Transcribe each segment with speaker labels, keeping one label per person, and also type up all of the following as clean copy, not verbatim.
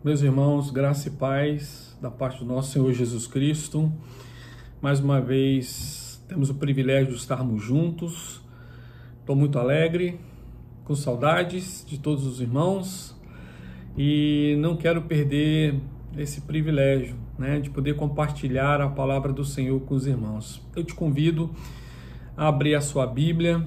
Speaker 1: Meus irmãos, graça e paz da parte do nosso Senhor Jesus Cristo. Mais uma vez temos o privilégio de estarmos juntos. Estou muito alegre, com saudades de todos os irmãos e não quero perder esse privilégio, de poder compartilhar a palavra do Senhor com os irmãos. Eu te convido a abrir a sua Bíblia.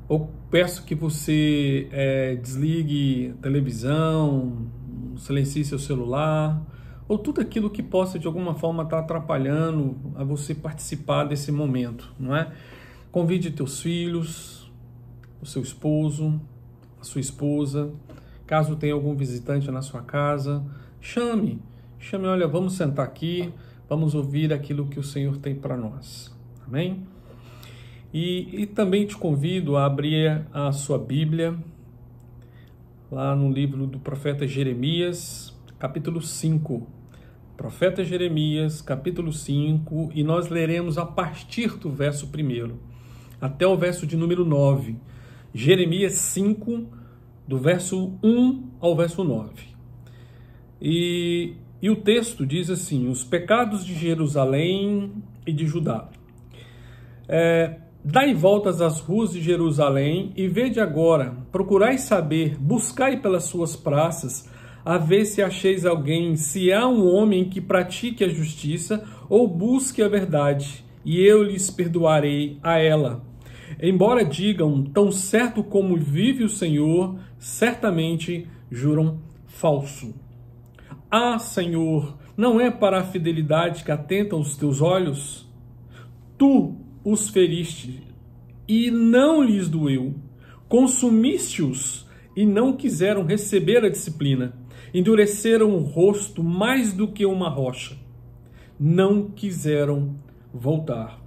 Speaker 1: Eu peço que você desligue a televisão, silencie seu celular, ou tudo aquilo que possa de alguma forma estar atrapalhando a você participar desse momento, não é? Convide teus filhos, o seu esposo, a sua esposa, caso tenha algum visitante na sua casa, chame, olha, vamos sentar aqui, vamos ouvir aquilo que o Senhor tem para nós, amém? E também te convido a abrir a sua Bíblia, lá no livro do profeta Jeremias, capítulo 5. Profeta Jeremias, capítulo 5, e nós leremos a partir do verso 1 até o verso de número 9. Jeremias 5, do verso 1 ao verso 9. E o texto diz assim: os pecados de Jerusalém e de Judá. Dai voltas às ruas de Jerusalém e vede agora, procurai saber, buscai pelas suas praças, a ver se acheis alguém, se há um homem que pratique a justiça ou busque a verdade, e eu lhes perdoarei a ela. Embora digam, tão certo como vive o Senhor, certamente juram falso. Ah, Senhor, não é para a fidelidade que atentam os teus olhos? Tu os feriste e não lhes doeu, consumiste-os e não quiseram receber a disciplina, endureceram o rosto mais do que uma rocha, não quiseram voltar.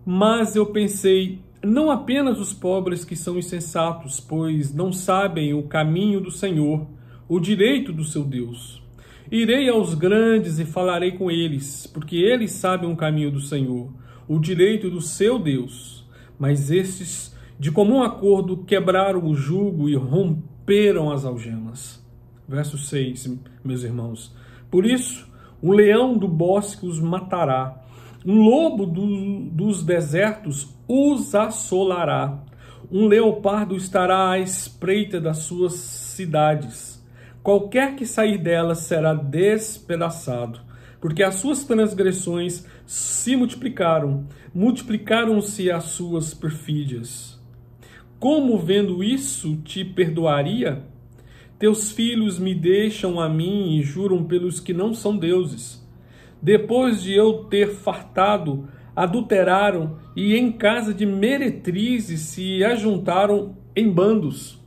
Speaker 1: Mas eu pensei, não apenas os pobres que são insensatos, pois não sabem o caminho do Senhor, o direito do seu Deus. Irei aos grandes e falarei com eles, porque eles sabem o caminho do Senhor, o direito do seu Deus, mas estes, de comum acordo, quebraram o jugo e romperam as algemas. Verso 6, meus irmãos. Por isso, um leão do bosque os matará, um lobo dos desertos os assolará, um leopardo estará à espreita das suas cidades. Qualquer que sair delas será despedaçado, porque as suas transgressões se multiplicaram, multiplicaram-se as suas perfídias. Como vendo isso te perdoaria? Teus filhos me deixam a mim e juram pelos que não são deuses. Depois de eu ter fartado, adulteraram e em casa de meretrizes se ajuntaram em bandos.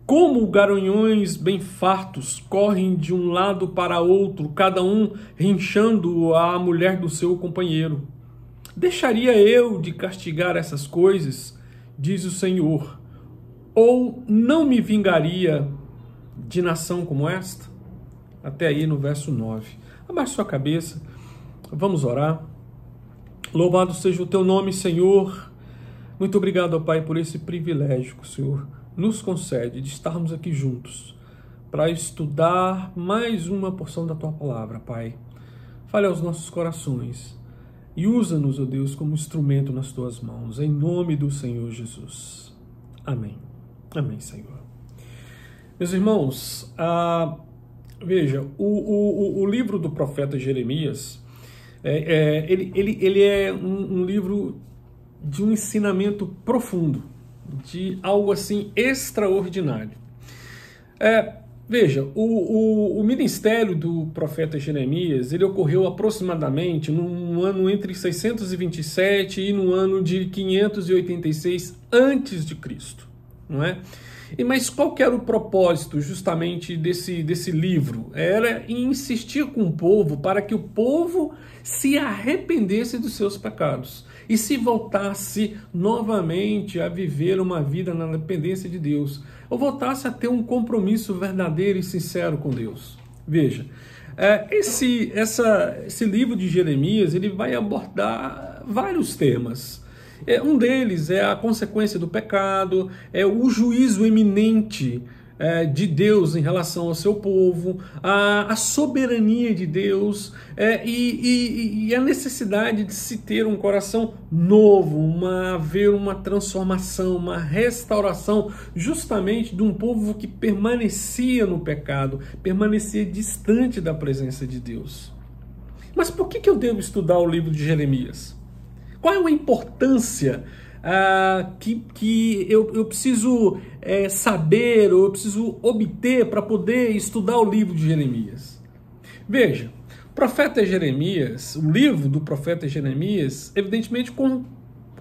Speaker 1: Como garanhões bem fartos correm de um lado para outro, cada um rinchando a mulher do seu companheiro. Deixaria eu de castigar essas coisas, diz o Senhor, ou não me vingaria de nação como esta? Até aí no verso 9. Abaixe sua cabeça, vamos orar. Louvado seja o teu nome, Senhor. Muito obrigado, ó Pai, por esse privilégio que o Senhor nos concede de estarmos aqui juntos para estudar mais uma porção da Tua Palavra, Pai. Fale aos nossos corações e usa-nos, ó Deus, como instrumento nas Tuas mãos, em nome do Senhor Jesus. Amém. Amém, Senhor. Meus irmãos, veja, o livro do profeta Jeremias, ele é um livro de um ensinamento profundo, de algo assim extraordinário. Veja, o ministério do profeta Jeremias, ele ocorreu aproximadamente no ano entre 627 e no ano de 586 a.C., não é? Mas qual que era o propósito justamente desse livro? Era insistir com o povo para que o povo se arrependesse dos seus pecados e se voltasse novamente a viver uma vida na dependência de Deus, ou voltasse a ter um compromisso verdadeiro e sincero com Deus. Veja, esse livro de Jeremias, ele vai abordar vários temas. Um deles é a consequência do pecado, é o juízo iminente de Deus em relação ao seu povo, a soberania de Deus e a necessidade de se ter um coração novo, haver uma transformação, uma restauração justamente de um povo que permanecia no pecado, permanecia distante da presença de Deus. Mas por que eu devo estudar o livro de Jeremias? Qual é a importância que eu preciso saber, ou eu preciso obter para poder estudar o livro de Jeremias? Veja, o profeta Jeremias, o livro do profeta Jeremias, evidentemente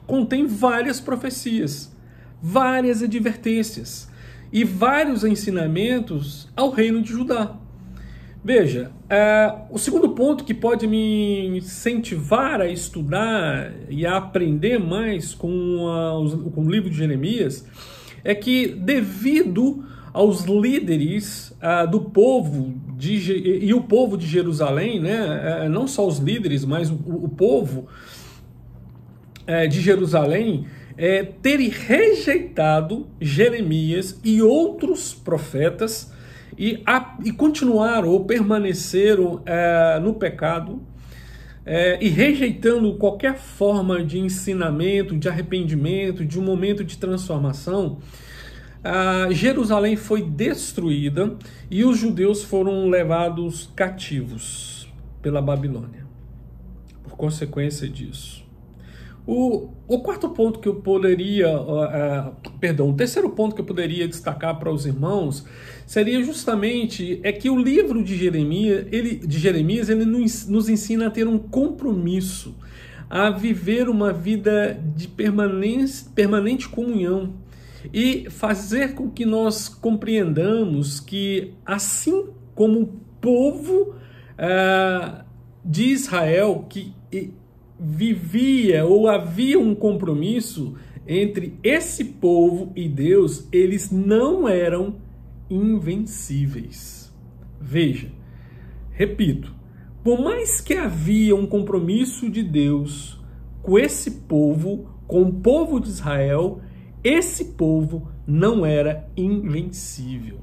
Speaker 1: contém várias profecias, várias advertências e vários ensinamentos ao reino de Judá. Veja, o segundo ponto que pode me incentivar a estudar e a aprender mais com o livro de Jeremias é que, devido aos líderes do povo e o povo de Jerusalém, né, não só os líderes, mas o povo de Jerusalém, terem rejeitado Jeremias e outros profetas, e continuaram ou permaneceram no pecado e rejeitando qualquer forma de ensinamento, de arrependimento, de um momento de transformação, Jerusalém foi destruída e os judeus foram levados cativos pela Babilônia, por consequência disso. O quarto ponto que eu poderia, o terceiro ponto que eu poderia destacar para os irmãos seria justamente que o livro de Jeremias ele nos ensina a ter um compromisso, a viver uma vida de permanente comunhão e fazer com que nós compreendamos que, assim como o povo de Israel que vivia ou havia um compromisso entre esse povo e Deus, eles não eram invencíveis. Veja, repito, por mais que havia um compromisso de Deus com esse povo, com o povo de Israel, esse povo não era invencível.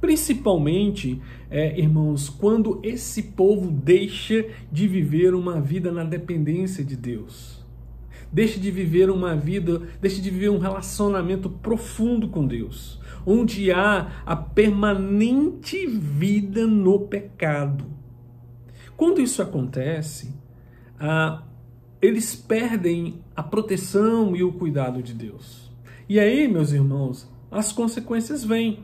Speaker 1: Principalmente, irmãos, quando esse povo deixa de viver uma vida na dependência de Deus. Deixa de viver um relacionamento profundo com Deus, onde há a permanente vida no pecado. Quando isso acontece, eles perdem a proteção e o cuidado de Deus. E aí, meus irmãos, as consequências vêm.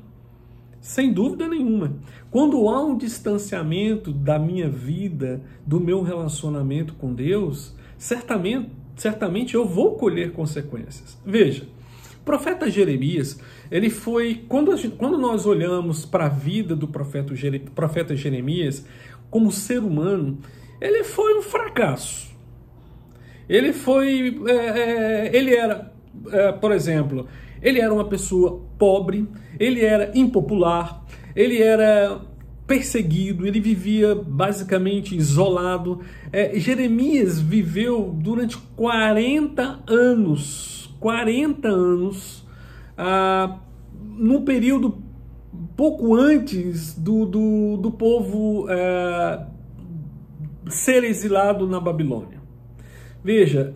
Speaker 1: Sem dúvida nenhuma. Quando há um distanciamento da minha vida, do meu relacionamento com Deus, certamente eu vou colher consequências. Veja, o profeta Jeremias, ele foi, quando nós olhamos para a vida do profeta Jeremias como ser humano, ele foi um fracasso. Ele era, por exemplo, ele era uma pessoa pobre, ele era impopular, ele era perseguido, ele vivia basicamente isolado. Jeremias viveu durante 40 anos, num período pouco antes do povo ser exilado na Babilônia. Veja,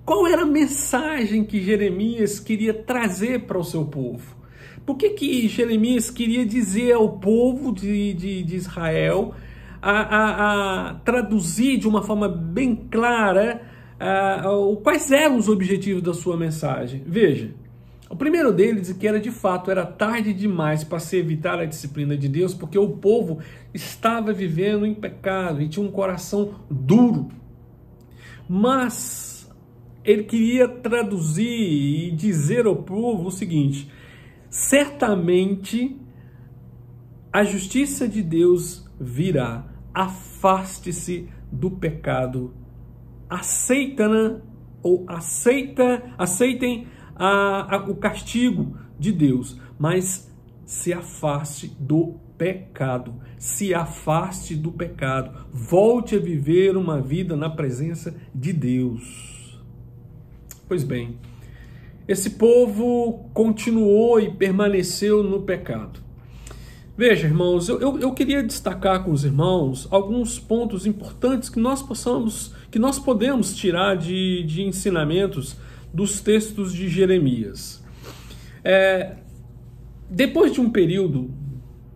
Speaker 1: qual era a mensagem que Jeremias queria trazer para o seu povo? Por que Jeremias queria dizer ao povo de Israel, a traduzir de uma forma bem clara quais eram os objetivos da sua mensagem? Veja, o primeiro deles que era de fato, era tarde demais para se evitar a disciplina de Deus, porque o povo estava vivendo em pecado e tinha um coração duro. Mas ele queria traduzir e dizer ao povo o seguinte: certamente a justiça de Deus virá, afaste-se do pecado, aceitem o castigo de Deus, mas se afaste do pecado, volte a viver uma vida na presença de Deus. Pois bem, esse povo continuou e permaneceu no pecado. Veja, irmãos, eu queria destacar com os irmãos alguns pontos importantes que nós podemos tirar de ensinamentos dos textos de Jeremias. Depois de um período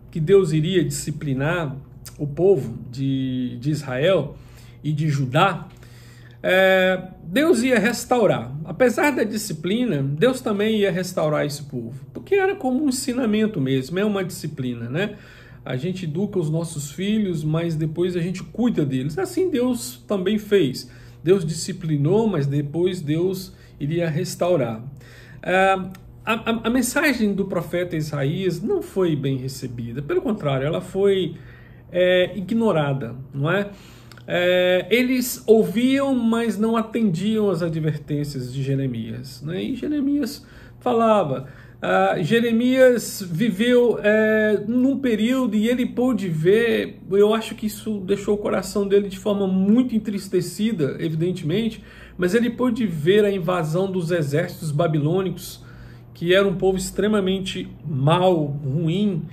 Speaker 1: que Deus iria disciplinar o povo de Israel e de Judá, Deus ia restaurar. Apesar da disciplina, Deus também ia restaurar esse povo, porque era como um ensinamento mesmo, é uma disciplina, né? A gente educa os nossos filhos, mas depois a gente cuida deles. Assim Deus também fez. Deus disciplinou, mas depois Deus iria restaurar. A mensagem do profeta Isaías não foi bem recebida, pelo contrário, ela foi ignorada, não é? Eles ouviam, mas não atendiam às advertências de Jeremias, né? E Jeremias falava, Jeremias viveu num período e ele pôde ver, eu acho que isso deixou o coração dele de forma muito entristecida, evidentemente, mas ele pôde ver a invasão dos exércitos babilônicos, que era um povo extremamente mau, ruim,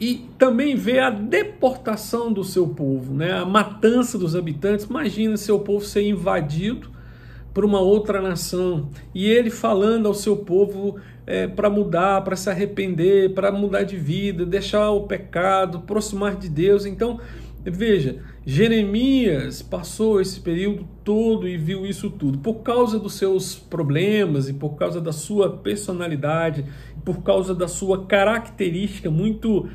Speaker 1: e também vê a deportação do seu povo, né? A matança dos habitantes. Imagina seu povo ser invadido por uma outra nação, e ele falando ao seu povo para mudar, para se arrepender, para mudar de vida, deixar o pecado, aproximar de Deus. Então, veja, Jeremias passou esse período todo e viu isso tudo. Por causa dos seus problemas e por causa da sua personalidade, por causa da sua característica muito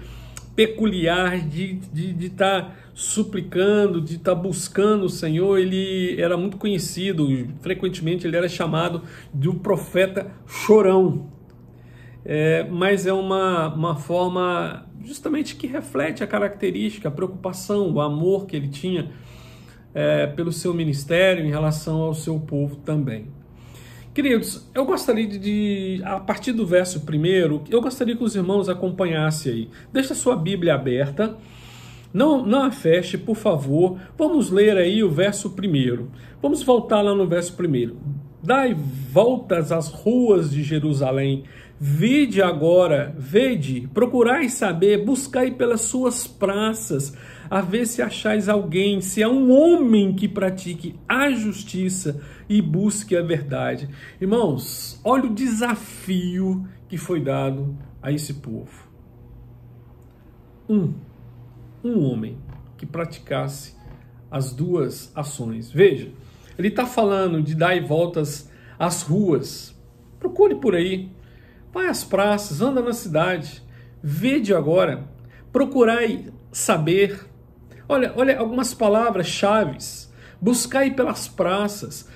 Speaker 1: peculiar de estar suplicando, de estar buscando o Senhor, ele era muito conhecido, frequentemente ele era chamado de um profeta chorão. Mas é uma forma justamente que reflete a característica, a preocupação, o amor que ele tinha pelo seu ministério em relação ao seu povo também. Queridos, eu gostaria a partir do verso 1, eu gostaria que os irmãos acompanhassem aí. Deixa a sua Bíblia aberta, não a feche, por favor. Vamos ler aí o verso 1. Vamos voltar lá no verso 1. Dai voltas às ruas de Jerusalém, vede, procurai saber, buscai pelas suas praças, a ver se achais alguém, se há um homem que pratique a justiça e busque a verdade. Irmãos, olha o desafio que foi dado a esse povo. Um homem que praticasse as duas ações. Veja, ele está falando de dar voltas às ruas. Procure por aí, vai às praças, anda na cidade, vede agora, procurai saber. Olha algumas palavras-chave. Buscai pelas praças,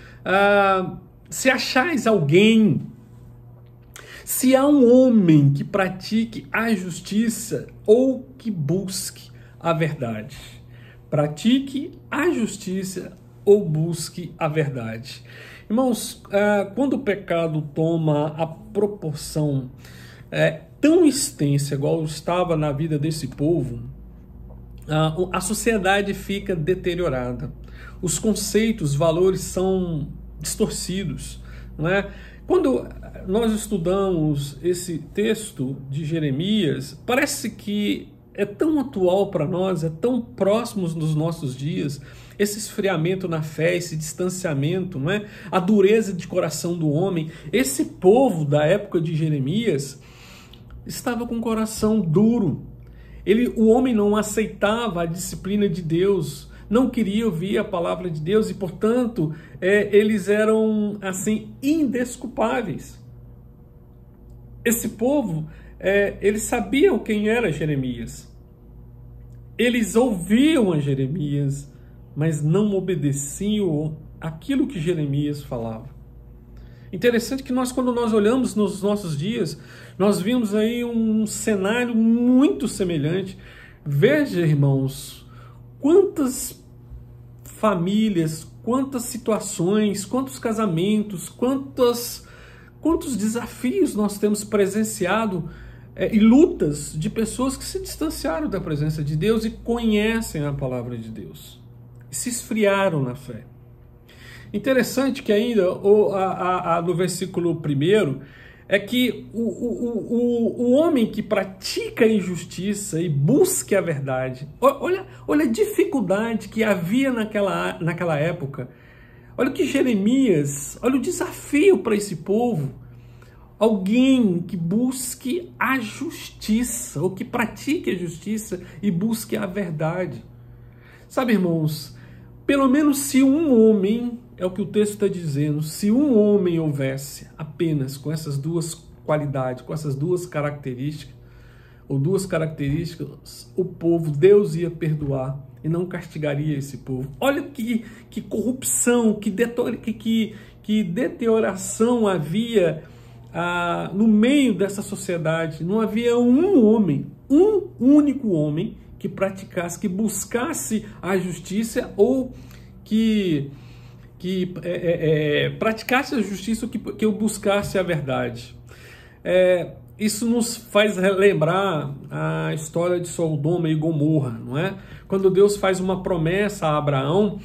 Speaker 1: se achais alguém, se há um homem que pratique a justiça ou que busque a verdade. Pratique a justiça ou busque a verdade. Irmãos, quando o pecado toma a proporção tão extensa, igual estava na vida desse povo, a sociedade fica deteriorada. Os conceitos, valores são distorcidos, não é? Quando nós estudamos esse texto de Jeremias, parece que é tão atual para nós, é tão próximo dos nossos dias, esse esfriamento na fé, esse distanciamento, não é? A dureza de coração do homem. Esse povo da época de Jeremias estava com o coração duro. O homem não aceitava a disciplina de Deus, não queria ouvir a palavra de Deus e, portanto, eles eram, assim, indesculpáveis. Esse povo, eles sabiam quem era Jeremias. Eles ouviam a Jeremias, mas não obedeciam aquilo que Jeremias falava. Interessante que quando nós olhamos nos nossos dias, nós vimos aí um cenário muito semelhante. Veja, irmãos, quantas famílias, quantas situações, quantos casamentos, quantos desafios nós temos presenciado e lutas de pessoas que se distanciaram da presença de Deus e conhecem a palavra de Deus, e se esfriaram na fé. Interessante que ainda no versículo 1 é que o homem que pratica a injustiça e busca a verdade, olha a dificuldade que havia naquela época. Olha o que Jeremias, olha o desafio para esse povo. Alguém que busque a justiça, ou que pratique a justiça e busque a verdade. Sabe, irmãos, pelo menos se um homem, é o que o texto está dizendo, se um homem houvesse apenas com essas duas qualidades, com essas duas características, o povo, Deus ia perdoar e não castigaria esse povo. Olha que corrupção, que deterioração havia no meio dessa sociedade. Não havia um único homem que praticasse, que buscasse a justiça ou que praticasse a justiça ou que buscasse a verdade. Isso nos faz lembrar a história de Sodoma e Gomorra, não é? Quando Deus faz uma promessa a Abraão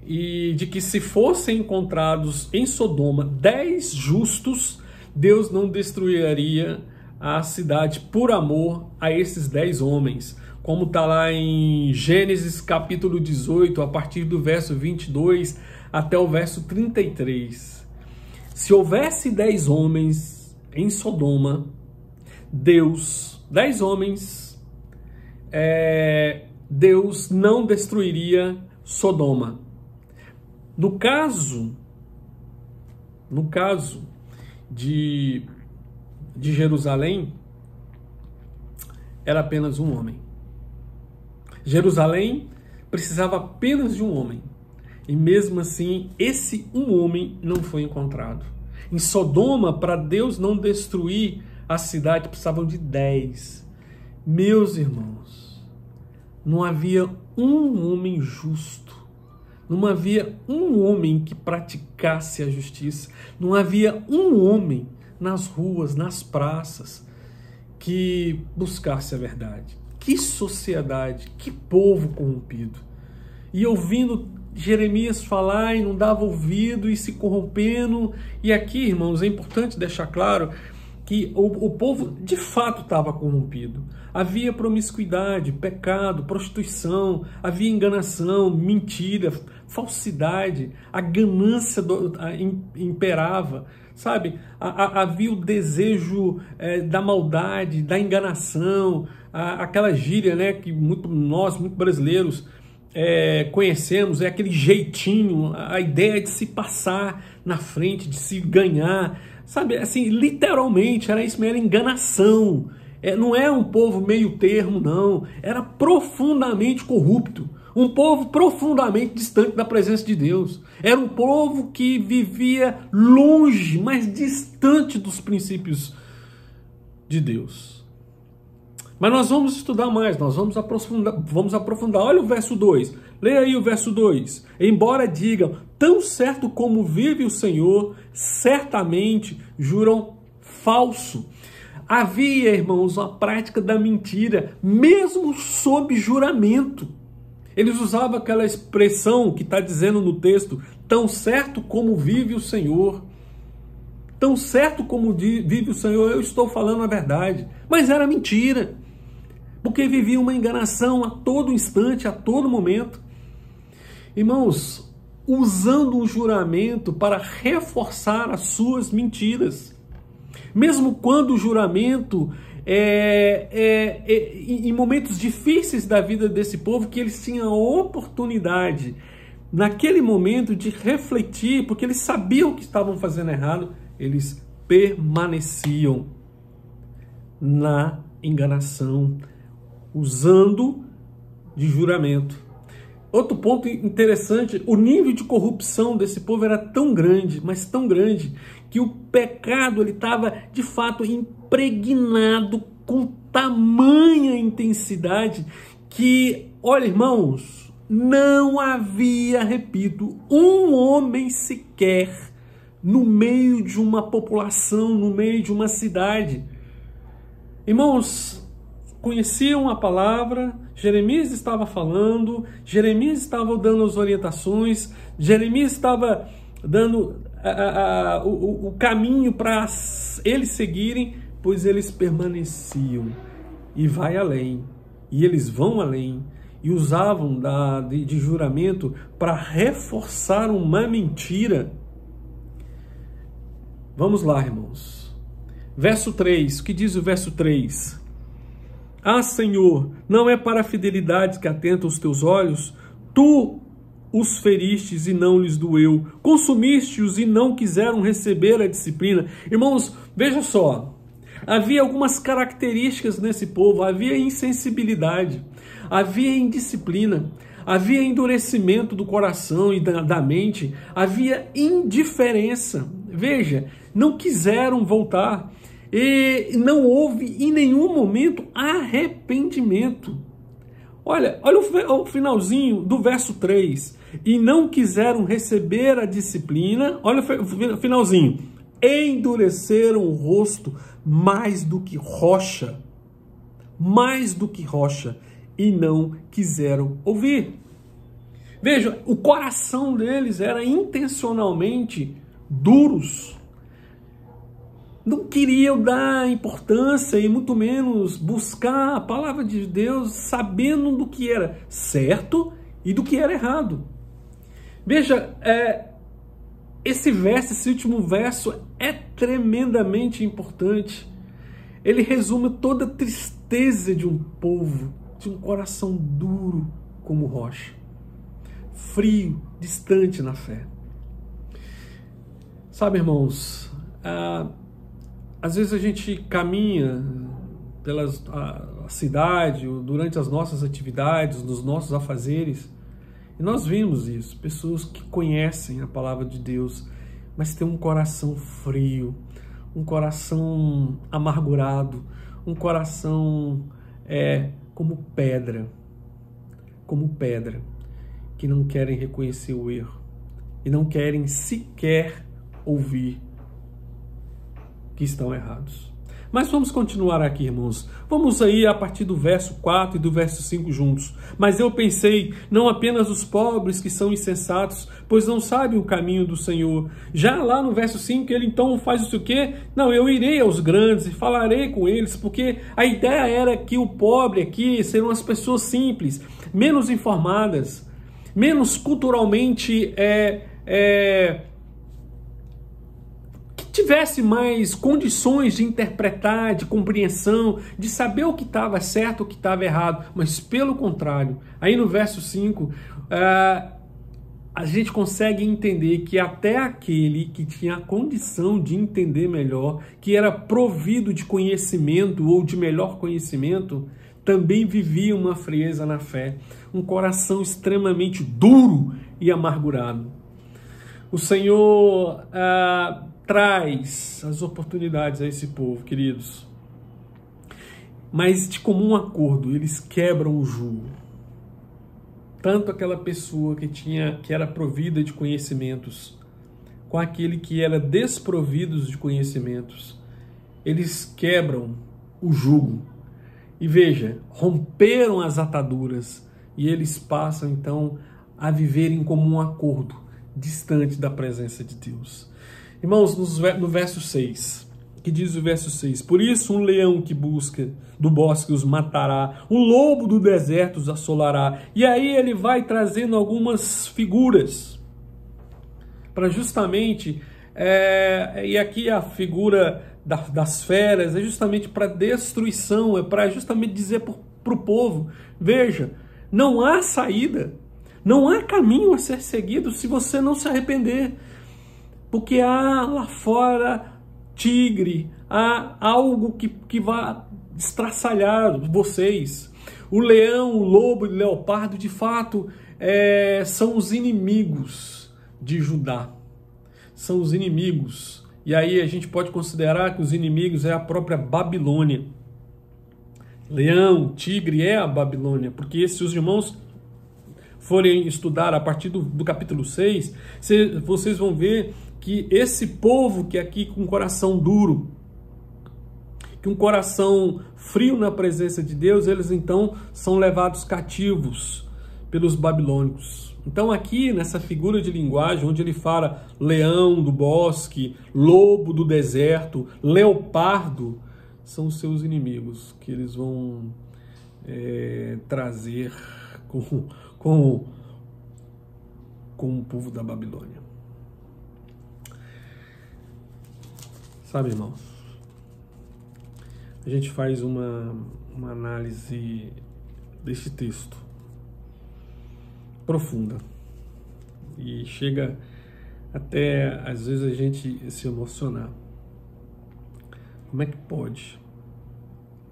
Speaker 1: e de que se fossem encontrados em Sodoma 10 justos, Deus não destruiria a cidade por amor a esses 10 homens. Como está lá em Gênesis capítulo 18, a partir do verso 22 até o verso 33. Se houvesse 10 homens em Sodoma, 10 homens, Deus não destruiria Sodoma. No caso de Jerusalém, era apenas um homem. Jerusalém precisava apenas de um homem. E mesmo assim, esse um homem não foi encontrado. Em Sodoma, para Deus não destruir a cidade, precisavam de 10. Meus irmãos, não havia um homem justo. Não havia um homem que praticasse a justiça. Não havia um homem nas ruas, nas praças, que buscasse a verdade. Que sociedade, que povo corrompido. E ouvindo Jeremias falar e não dava ouvido e se corrompendo. E aqui, irmãos, é importante deixar claro que o povo de fato estava corrompido. Havia promiscuidade, pecado, prostituição, havia enganação, mentira, falsidade, a ganância imperava, sabe? Havia o desejo da maldade, da enganação, aquela gíria, né, que nós, muito brasileiros, conhecemos, é aquele jeitinho, a ideia de se passar na frente, de se ganhar, sabe, assim, literalmente, era isso mesmo, era enganação. Não é um povo meio termo, não. Era profundamente corrupto. Um povo profundamente distante da presença de Deus. Era um povo que vivia longe, mas distante dos princípios de Deus. Mas nós vamos estudar mais, nós vamos aprofundar. Olha o verso 2. Leia aí o verso 2. Embora digam, tão certo como vive o Senhor, certamente juram falso. Havia, irmãos, a prática da mentira, mesmo sob juramento. Eles usavam aquela expressão que está dizendo no texto, tão certo como vive o Senhor. Tão certo como vive o Senhor, eu estou falando a verdade. Mas era mentira, porque vivia uma enganação a todo instante, a todo momento. Irmãos, usando o juramento para reforçar as suas mentiras. Mesmo quando o juramento em momentos difíceis da vida desse povo, que eles tinham a oportunidade, naquele momento, de refletir, porque eles sabiam que estavam fazendo errado, eles permaneciam na enganação, usando de juramento. Outro ponto interessante, o nível de corrupção desse povo era tão grande, mas tão grande, que o pecado ele estava de fato impregnado com tamanha intensidade que, olha, irmãos, não havia, repito, um homem sequer no meio de uma população, no meio de uma cidade. Irmãos, conheciam a palavra, Jeremias estava falando, Jeremias estava dando as orientações, Jeremias estava dando o caminho para eles seguirem, pois eles permaneciam. E vai além, e eles vão além, e usavam de juramento para reforçar uma mentira. Vamos lá, irmãos. Verso 3, o que diz o verso 3? Ah, Senhor, não é para a fidelidade que atentam os teus olhos? Tu os feristes e não lhes doeu. Consumiste-os e não quiseram receber a disciplina. Irmãos, veja só. Havia algumas características nesse povo. Havia insensibilidade. Havia indisciplina. Havia endurecimento do coração e da mente. Havia indiferença. Veja, não quiseram voltar. E não houve em nenhum momento arrependimento. Olha o finalzinho do verso 3. E não quiseram receber a disciplina. Olha o finalzinho. Endureceram o rosto mais do que rocha. Mais do que rocha. E não quiseram ouvir. Veja, o coração deles era intencionalmente duros. Não queriam dar importância e muito menos buscar a palavra de Deus sabendo do que era certo e do que era errado. Veja, esse último verso é tremendamente importante. Ele resume toda a tristeza de um povo, de um coração duro como rocha, frio, distante na fé. Sabe, irmãos, às vezes a gente caminha pela cidade, ou durante as nossas atividades, nos nossos afazeres, e nós vimos isso, pessoas que conhecem a palavra de Deus, mas têm um coração frio, um coração amargurado, um coração como pedra, que não querem reconhecer o erro, e não querem sequer ouvir que estão errados. Mas vamos continuar aqui, irmãos. Vamos aí a partir do verso 4 e do verso 5 juntos. Mas eu pensei, não apenas os pobres que são insensatos, pois não sabem o caminho do Senhor. Já lá no verso 5, ele então faz o quê? Não, eu irei aos grandes e falarei com eles, porque a ideia era que o pobre aqui seriam as pessoas simples, menos informadas, menos culturalmente tivesse mais condições de interpretar, de compreensão, de saber o que estava certo, o que estava errado, mas pelo contrário, aí no verso 5, a gente consegue entender que até aquele que tinha a condição de entender melhor, que era provido de conhecimento ou de melhor conhecimento, também vivia uma frieza na fé, um coração extremamente duro e amargurado. O Senhor traz as oportunidades a esse povo, queridos. Mas de comum acordo, eles quebram o jugo. Tanto aquela pessoa que era provida de conhecimentos, com aquele que era desprovido de conhecimentos. Eles quebram o jugo. E veja, romperam as ataduras. E eles passam então a viver em comum acordo, distante da presença de Deus. Irmãos, no verso 6, que diz o verso 6, por isso um leão que busca do bosque os matará, um lobo do deserto os assolará. E aí ele vai trazendo algumas figuras, para justamente, e aqui a figura das feras é justamente para destruição, é para justamente dizer para o povo, veja, não há saída, não há caminho a ser seguido se você não se arrepender. Porque há lá fora tigre, há algo que vai estraçalhar vocês. O leão, o lobo e o leopardo, de fato, são os inimigos de Judá. São os inimigos. E aí a gente pode considerar que os inimigos é a própria Babilônia. Leão, tigre é a Babilônia, porque se os irmãos forem estudar a partir do capítulo 6, vocês vão ver que esse povo que aqui com um coração duro, que um coração frio na presença de Deus, eles então são levados cativos pelos babilônicos. Então aqui nessa figura de linguagem, onde ele fala leão do bosque, lobo do deserto, leopardo, são os seus inimigos que eles vão trazer com o povo da Babilônia. Sabe, irmãos, a gente faz uma análise desse texto profunda e chega até, às vezes, a gente se emocionar. Como é que pode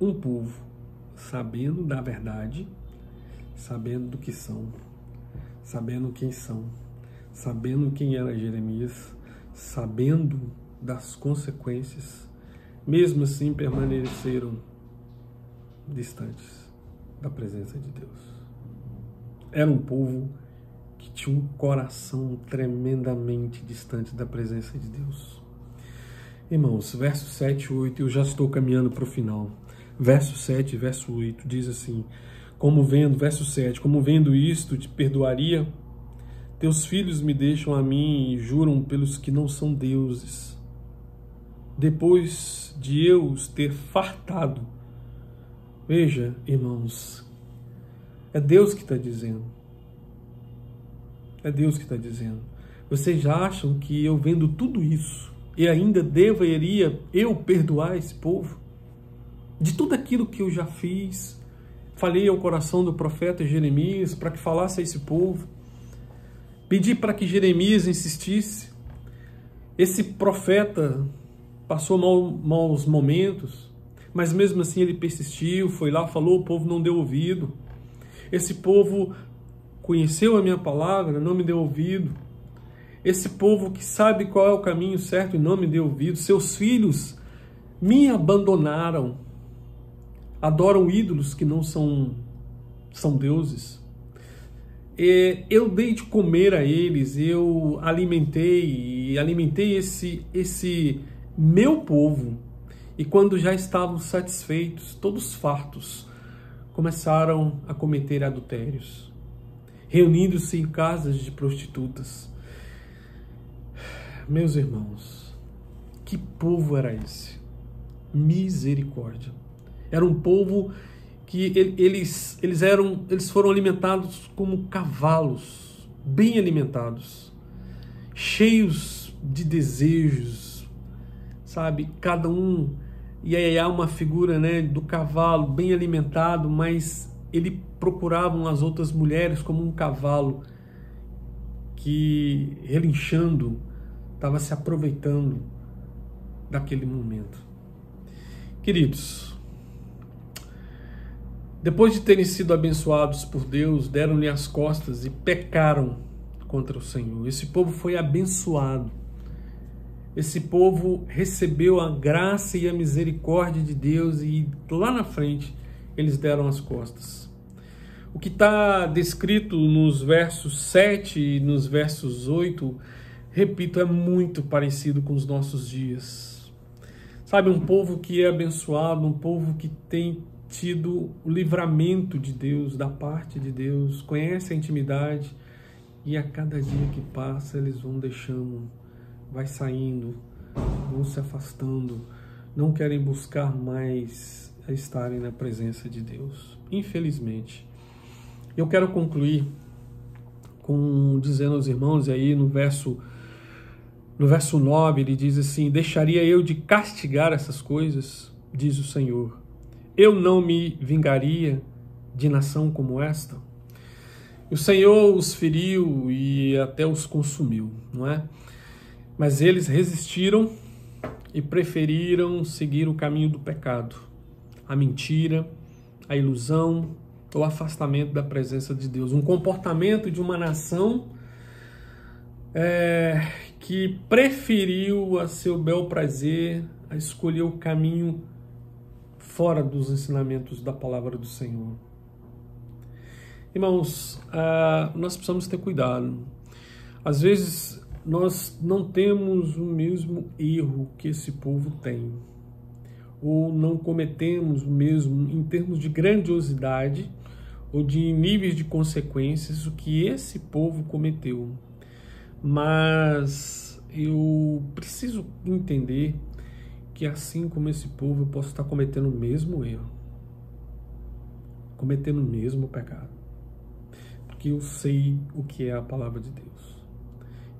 Speaker 1: um povo, sabendo da verdade, sabendo do que são, sabendo quem são, sabendo quem era Jeremias, sabendo das consequências, mesmo assim permaneceram distantes da presença de Deus? Era um povo que tinha um coração tremendamente distante da presença de Deus. Irmãos, versos 7 e 8, eu já estou caminhando para o final. Verso 7 e verso 8 diz assim: verso 7, como vendo isto, te perdoaria? Teus filhos me deixam a mim e juram pelos que não são deuses. Depois de eu os ter fartado. Veja, irmãos, é Deus que está dizendo. É Deus que está dizendo. Vocês acham que eu vendo tudo isso e ainda deveria eu perdoar esse povo? De tudo aquilo que eu já fiz, falei ao coração do profeta Jeremias para que falasse a esse povo, pedi para que Jeremias insistisse. Esse profeta passou maus momentos, mas mesmo assim ele persistiu, foi lá, falou, o povo não deu ouvido. Esse povo conheceu a minha palavra, não me deu ouvido. Esse povo que sabe qual é o caminho certo e não me deu ouvido. Seus filhos me abandonaram. Adoram ídolos que não são deuses. Eu dei de comer a eles, eu alimentei esse meu povo. E quando já estavam satisfeitos, todos fartos, começaram a cometer adultérios, reunindo-se em casas de prostitutas. Meus irmãos, que povo era esse? Misericórdia. Era um povo que eles foram alimentados como cavalos, bem alimentados, cheios de desejos, sabe? Cada um, e aí há uma figura, né, do cavalo bem alimentado, mas ele procuravam as outras mulheres como um cavalo que, relinchando, estava se aproveitando daquele momento. Queridos, depois de terem sido abençoados por Deus, deram-lhe as costas e pecaram contra o Senhor. Esse povo foi abençoado. Esse povo recebeu a graça e a misericórdia de Deus e lá na frente eles deram as costas. O que está descrito nos versos 7 e nos versos 8, repito, é muito parecido com os nossos dias. Sabe, um povo que é abençoado, um povo que tem tido o livramento de Deus, da parte de Deus, conhece a intimidade, e a cada dia que passa eles vão deixando, vai saindo, vão se afastando, não querem buscar mais estarem na presença de Deus, infelizmente. Eu quero concluir dizendo aos irmãos, e aí no verso 9 ele diz assim: deixaria eu de castigar essas coisas, diz o Senhor. Eu não me vingaria de nação como esta? O Senhor os feriu e até os consumiu, não é? Mas eles resistiram e preferiram seguir o caminho do pecado, a mentira, a ilusão, o afastamento da presença de Deus. Um comportamento de uma nação que preferiu a seu bel prazer, a escolher o caminho fora dos ensinamentos da palavra do Senhor. Irmãos, nós precisamos ter cuidado. Às vezes nós não temos o mesmo erro que esse povo tem, ou não cometemos o mesmo em termos de grandiosidade, ou de níveis de consequências o que esse povo cometeu. Mas eu preciso entender que assim como esse povo eu posso estar cometendo o mesmo erro, cometendo o mesmo pecado. Porque eu sei o que é a palavra de Deus.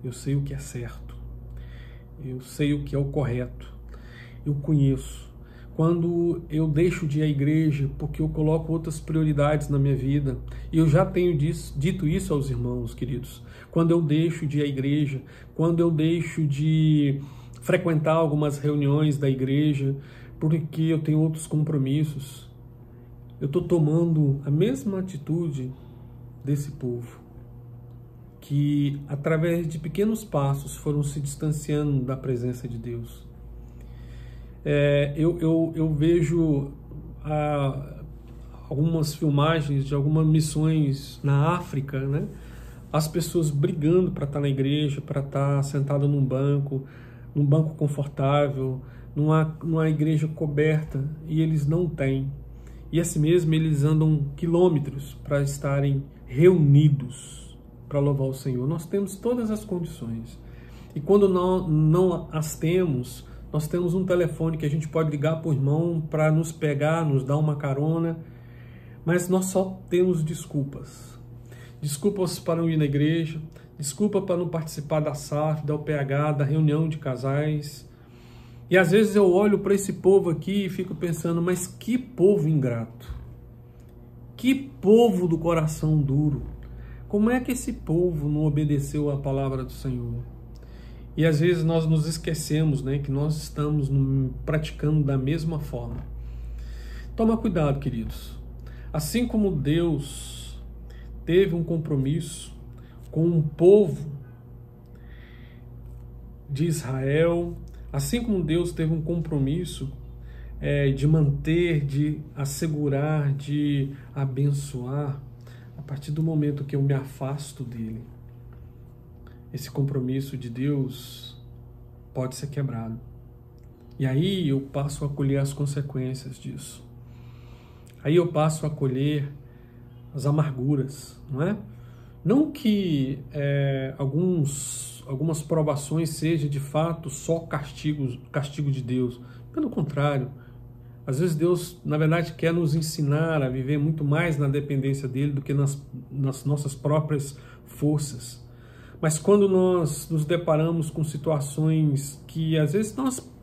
Speaker 1: Eu sei o que é certo. Eu sei o que é o correto. Eu conheço. Quando eu deixo de ir à igreja porque eu coloco outras prioridades na minha vida, e eu já tenho dito isso aos irmãos, queridos, quando eu deixo de ir à igreja, quando eu deixo de frequentar algumas reuniões da igreja, porque eu tenho outros compromissos, eu estou tomando a mesma atitude desse povo, que através de pequenos passos foram se distanciando da presença de Deus. Eu vejo algumas filmagens de algumas missões na África, né? As pessoas brigando para estar na igreja, para estar sentado num banco confortável, numa igreja coberta, e eles não têm. E assim mesmo eles andam quilômetros para estarem reunidos para louvar o Senhor. Nós temos todas as condições. E quando não as temos, nós temos um telefone que a gente pode ligar para o irmão para nos pegar, nos dar uma carona, mas nós só temos desculpas. Desculpas para não ir na igreja, desculpa para não participar da SAF, da UPH, da reunião de casais. E às vezes eu olho para esse povo aqui e fico pensando, mas que povo ingrato, que povo do coração duro. Como é que esse povo não obedeceu à palavra do Senhor? E às vezes nós nos esquecemos, né, que nós estamos praticando da mesma forma. Toma cuidado, queridos. Assim como Deus teve um compromisso com um povo de Israel, assim como Deus teve um compromisso de manter, de assegurar, de abençoar, a partir do momento que eu me afasto dele, esse compromisso de Deus pode ser quebrado. E aí eu passo a colher as consequências disso. Aí eu passo a colher as amarguras, não é? Não que algumas provações sejam de fato só castigo de Deus. Pelo contrário, às vezes Deus, na verdade, quer nos ensinar a viver muito mais na dependência dele do que nas nossas próprias forças. Mas quando nós nos deparamos com situações que às vezes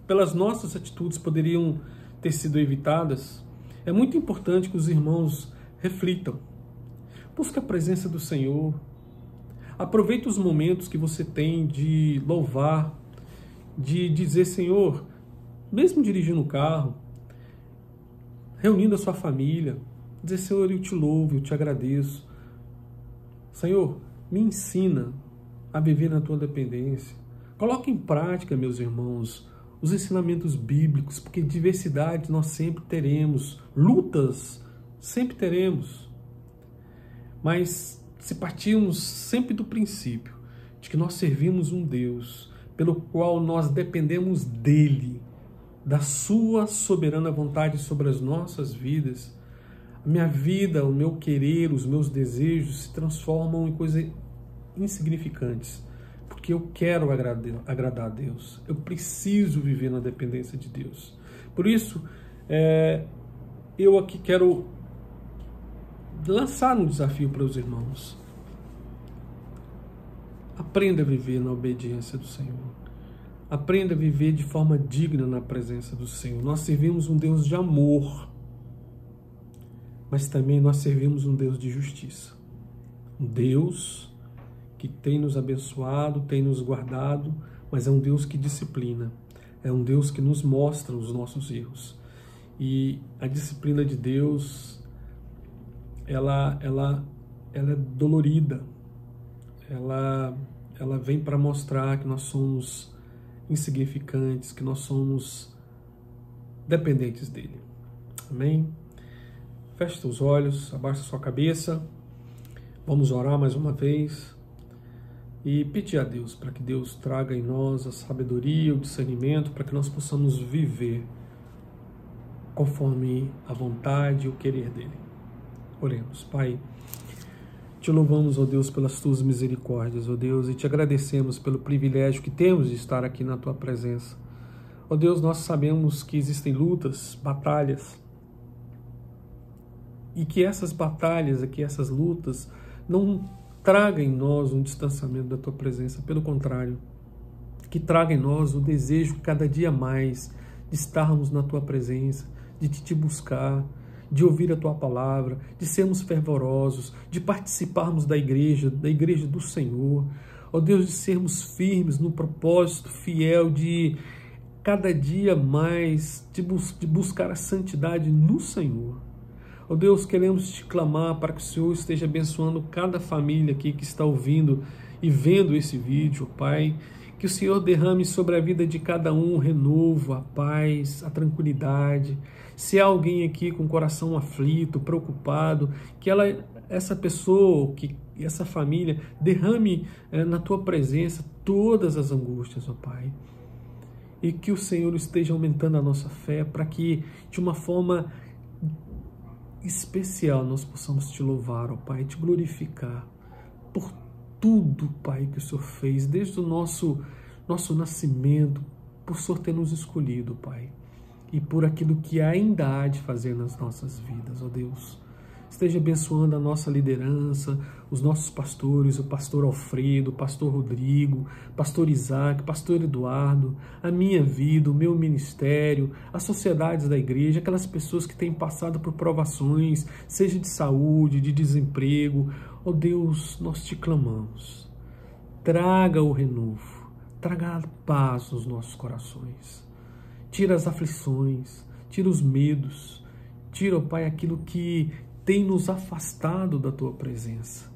Speaker 1: pelas nossas atitudes poderiam ter sido evitadas, é muito importante que os irmãos reflitam. Busque a presença do Senhor. Aproveite os momentos que você tem de louvar, de dizer, Senhor, mesmo dirigindo o carro, reunindo a sua família, dizer, Senhor, eu te louvo, eu te agradeço. Senhor, me ensina a viver na tua dependência. Coloque em prática, meus irmãos, os ensinamentos bíblicos, porque diversidade nós sempre teremos, lutas sempre teremos. Mas se partirmos sempre do princípio de que nós servimos um Deus pelo qual nós dependemos dele, da sua soberana vontade sobre as nossas vidas, a minha vida, o meu querer, os meus desejos se transformam em coisas insignificantes, porque eu quero agradar a Deus, eu preciso viver na dependência de Deus. Por isso, eu aqui quero lançar um desafio para os irmãos. Aprenda a viver na obediência do Senhor. Aprenda a viver de forma digna na presença do Senhor. Nós servimos um Deus de amor, mas também nós servimos um Deus de justiça. Um Deus que tem nos abençoado, tem nos guardado, mas é um Deus que disciplina. É um Deus que nos mostra os nossos erros. E a disciplina de Deus, ela é dolorida, ela vem para mostrar que nós somos insignificantes, que nós somos dependentes dele. Amém? Feche seus olhos, abaixa sua cabeça, vamos orar mais uma vez e pedir a Deus para que Deus traga em nós a sabedoria, o discernimento, para que nós possamos viver conforme a vontade e o querer dele. Oremos. Pai, te louvamos, ó Deus, pelas tuas misericórdias, ó Deus, e te agradecemos pelo privilégio que temos de estar aqui na tua presença. Ó Deus, nós sabemos que existem lutas, batalhas, e que essas batalhas, que essas lutas não tragam em nós um distanciamento da tua presença, pelo contrário, que traga em nós o desejo cada dia mais de estarmos na tua presença, de te buscar, de ouvir a tua palavra, de sermos fervorosos, de participarmos da igreja do Senhor. Ó Deus, de sermos firmes no propósito fiel de cada dia mais de buscar a santidade no Senhor. Ó Deus, queremos te clamar para que o Senhor esteja abençoando cada família aqui que está ouvindo e vendo esse vídeo, Pai. Que o Senhor derrame sobre a vida de cada um o renovo, a paz, a tranquilidade. Se há alguém aqui com o coração aflito, preocupado, que essa pessoa, que essa família derrame na tua presença todas as angústias, ó Pai. E que o Senhor esteja aumentando a nossa fé para que, de uma forma especial, nós possamos te louvar, ó Pai, te glorificar por tudo, Pai, que o Senhor fez, desde o nosso nascimento, por o Senhor ter nos escolhido, Pai, e por aquilo que ainda há de fazer nas nossas vidas, ó Deus. Esteja abençoando a nossa liderança, os nossos pastores, o pastor Alfredo, o pastor Rodrigo, pastor Isaac, pastor Eduardo, a minha vida, o meu ministério, as sociedades da igreja, aquelas pessoas que têm passado por provações, seja de saúde, de desemprego. Ó Deus, nós te clamamos. Traga o renovo, traga a paz nos nossos corações. Tira as aflições, tira os medos, tira, ó Pai, aquilo que tem nos afastado da tua presença.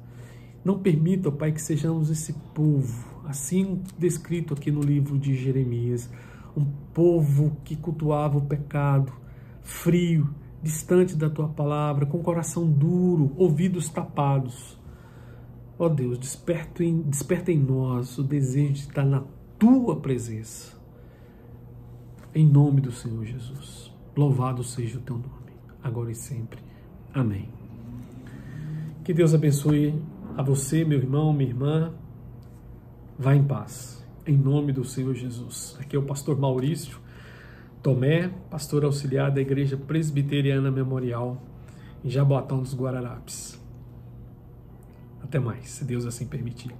Speaker 1: Não permita, ó Pai, que sejamos esse povo, assim descrito aqui no livro de Jeremias, um povo que cultuava o pecado, frio, distante da tua palavra, com coração duro, ouvidos tapados. Ó Deus, desperta em nós o desejo de estar na tua presença. Em nome do Senhor Jesus. Louvado seja o teu nome, agora e sempre. Amém. Que Deus abençoe a você, meu irmão, minha irmã. Vá em paz, em nome do Senhor Jesus. Aqui é o pastor Maurício Tomé, pastor auxiliar da Igreja Presbiteriana Memorial, em Jaboatão dos Guararapes. Até mais, se Deus assim permitir.